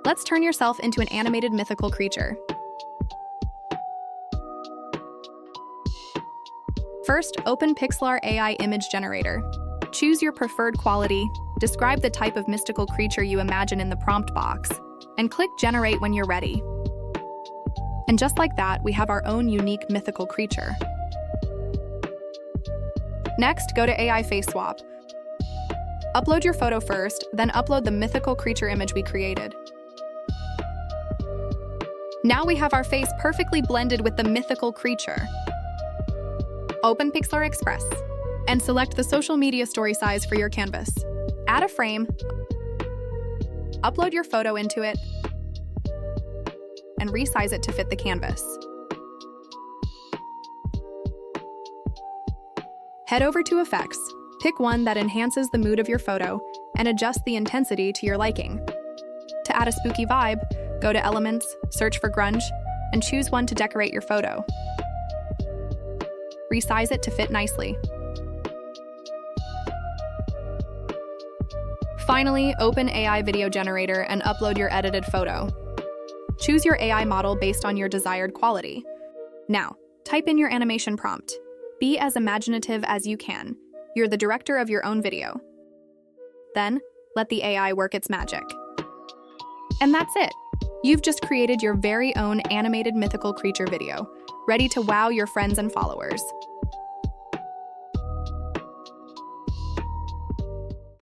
Let's turn yourself into an animated mythical creature. First, open Pixlr AI image generator. Choose your preferred quality, describe the type of mystical creature you imagine in the prompt box, and click Generate when you're ready. And just like that, we have our own unique mythical creature. Next, go to AI Face Swap. Upload your photo first, then upload the mythical creature image we created. Now we have our face perfectly blended with the mythical creature. Open Pixlr Express and select the social media story size for your canvas. Add a frame, upload your photo into it, and resize it to fit the canvas. Head over to Effects, pick one that enhances the mood of your photo, and adjust the intensity to your liking. To add a spooky vibe, go to Elements, search for grunge, and choose one to decorate your photo. Resize it to fit nicely. Finally, open AI Video Generator and upload your edited photo. Choose your AI model based on your desired quality. Now, type in your animation prompt. Be as imaginative as you can. You're the director of your own video. Then, let the AI work its magic. And that's it. You've just created your very own animated mythical creature video, ready to wow your friends and followers.